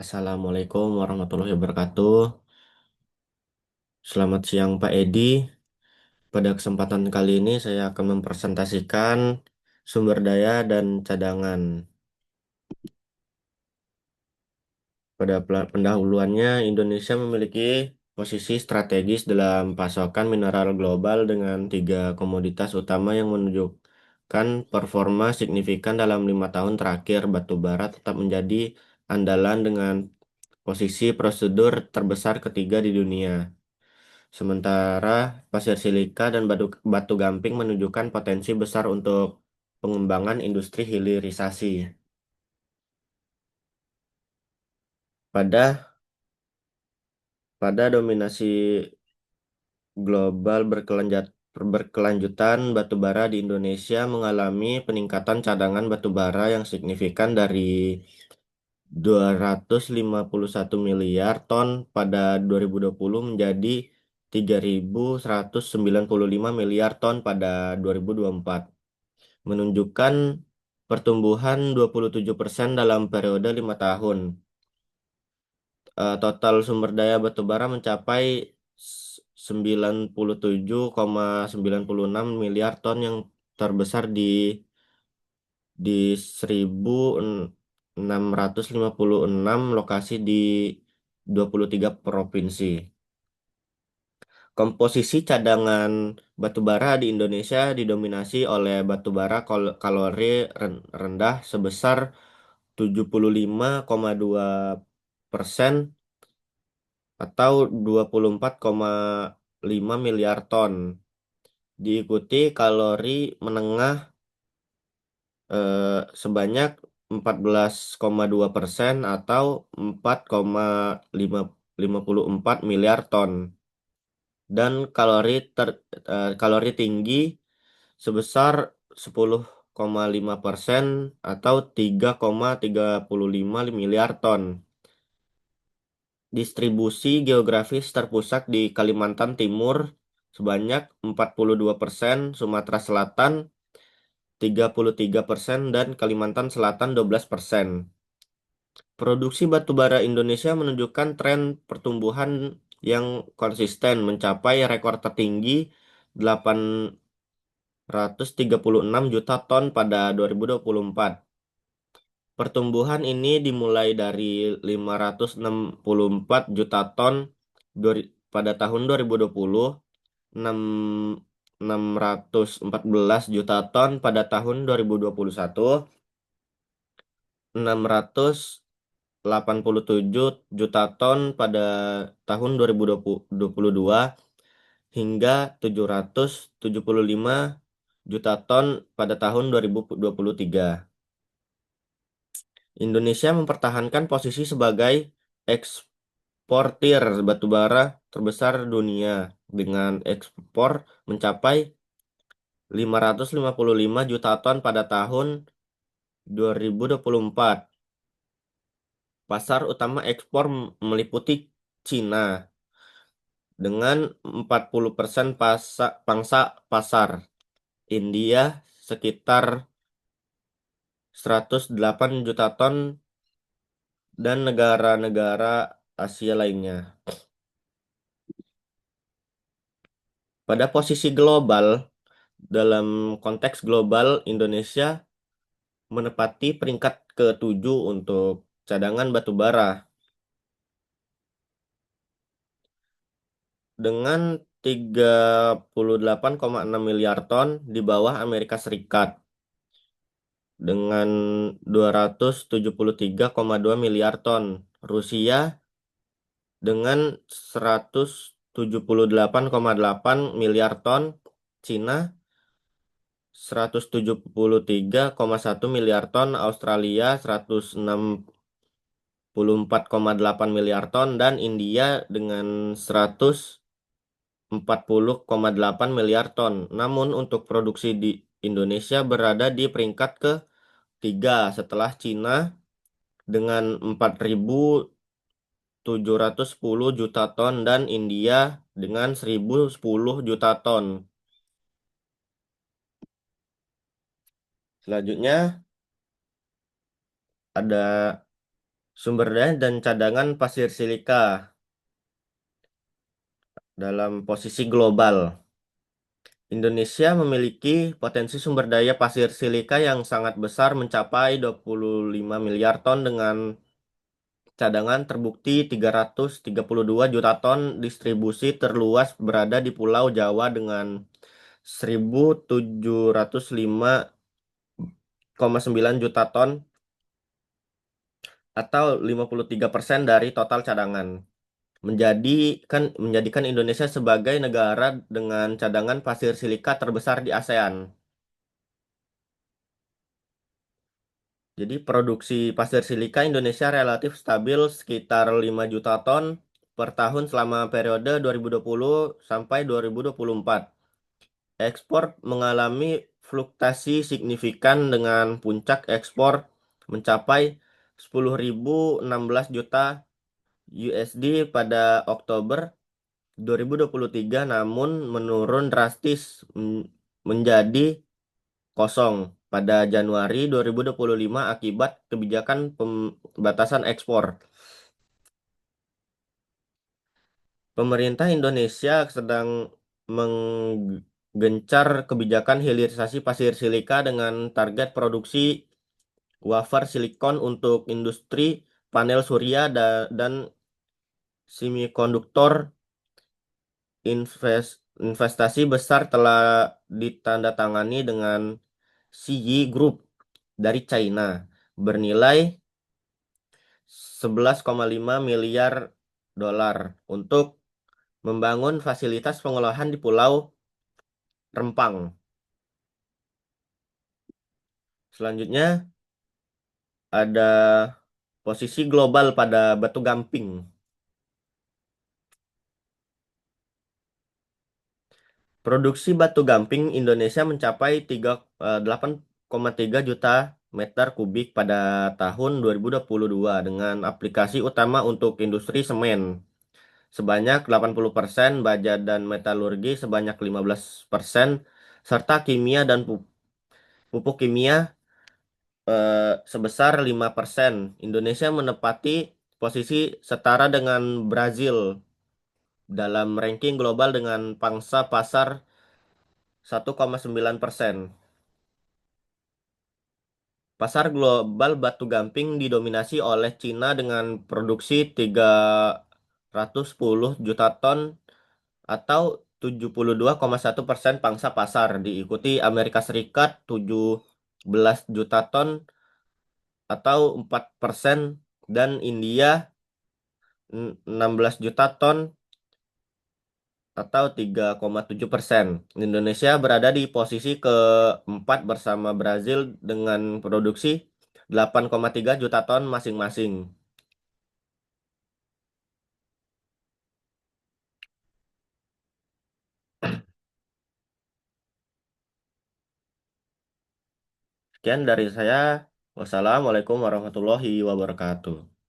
Assalamualaikum warahmatullahi wabarakatuh. Selamat siang Pak Edi. Pada kesempatan kali ini saya akan mempresentasikan sumber daya dan cadangan. Pada pendahuluannya, Indonesia memiliki posisi strategis dalam pasokan mineral global dengan tiga komoditas utama yang menunjukkan performa signifikan dalam 5 tahun terakhir. Batu bara tetap menjadi andalan dengan posisi prosedur terbesar ketiga di dunia. Sementara pasir silika dan batu gamping menunjukkan potensi besar untuk pengembangan industri hilirisasi. Pada pada dominasi global berkelanjutan, batu bara di Indonesia mengalami peningkatan cadangan batu bara yang signifikan dari 251 miliar ton pada 2020 menjadi 3.195 miliar ton pada 2024, menunjukkan pertumbuhan 27% dalam periode 5 tahun. Total sumber daya batubara mencapai 97,96 miliar ton yang terbesar di 1.656 lokasi di 23 provinsi. Komposisi cadangan batubara di Indonesia didominasi oleh batubara kalori rendah sebesar 75,2% atau 24,5 miliar ton. Diikuti kalori menengah sebanyak 14,2% atau 4,54 miliar ton. Dan kalori tinggi sebesar 10,5% atau 3,35 miliar ton. Distribusi geografis terpusat di Kalimantan Timur sebanyak 42%, Sumatera Selatan 33%, dan Kalimantan Selatan 12%. Produksi batu bara Indonesia menunjukkan tren pertumbuhan yang konsisten mencapai rekor tertinggi 836 juta ton pada 2024. Pertumbuhan ini dimulai dari 564 juta ton pada tahun 2020, 614 juta ton pada tahun 2021, 687 juta ton pada tahun 2022, hingga 775 juta ton pada tahun 2023. Indonesia mempertahankan posisi sebagai eksportir batubara terbesar dunia dengan ekspor mencapai 555 juta ton pada tahun 2024. Pasar utama ekspor meliputi Cina dengan 40% pangsa pasar, India sekitar 108 juta ton, dan negara-negara Asia lainnya. Pada posisi global, dalam konteks global, Indonesia menepati peringkat ke-7 untuk cadangan batu bara dengan 38,6 miliar ton di bawah Amerika Serikat dengan 273,2 miliar ton, Rusia dengan 178,8 miliar ton, Cina 173,1 miliar ton, Australia 164,8 miliar ton, dan India dengan 140,8 miliar ton. Namun untuk produksi di Indonesia berada di peringkat ke-3 setelah Cina dengan 4.710 juta ton dan India dengan 1.010 juta ton. Selanjutnya ada Sumber daya dan cadangan pasir silika dalam posisi global. Indonesia memiliki potensi sumber daya pasir silika yang sangat besar mencapai 25 miliar ton dengan cadangan terbukti 332 juta ton. Distribusi terluas berada di Pulau Jawa dengan 1.705,9 juta ton atau 53% dari total cadangan. Menjadikan Indonesia sebagai negara dengan cadangan pasir silika terbesar di ASEAN. Jadi produksi pasir silika Indonesia relatif stabil sekitar 5 juta ton per tahun selama periode 2020 sampai 2024. Ekspor mengalami fluktuasi signifikan dengan puncak ekspor mencapai 10.016 juta USD pada Oktober 2023, namun menurun drastis menjadi kosong pada Januari 2025 akibat kebijakan pembatasan ekspor. Pemerintah Indonesia sedang menggencar kebijakan hilirisasi pasir silika dengan target produksi wafer silikon untuk industri panel surya dan semikonduktor. Investasi besar telah ditandatangani dengan Xi Group dari China bernilai 11,5 miliar dolar untuk membangun fasilitas pengolahan di Pulau Rempang. Selanjutnya ada posisi global pada batu gamping. Produksi batu gamping Indonesia mencapai 8,3 juta meter kubik pada tahun 2022 dengan aplikasi utama untuk industri semen sebanyak 80%, baja dan metalurgi sebanyak 15%, serta kimia dan pupuk kimia sebesar 5%. Indonesia menempati posisi setara dengan Brazil dalam ranking global dengan pangsa pasar 1,9%. Pasar global batu gamping didominasi oleh Cina dengan produksi 310 juta ton atau 72,1% pangsa pasar, diikuti Amerika Serikat 17 juta ton atau 4%, dan India 16 juta ton atau 3,7%. Indonesia berada di posisi keempat bersama Brazil dengan produksi 8,3 juta ton masing-masing. Sekian dari saya. Wassalamualaikum warahmatullahi wabarakatuh.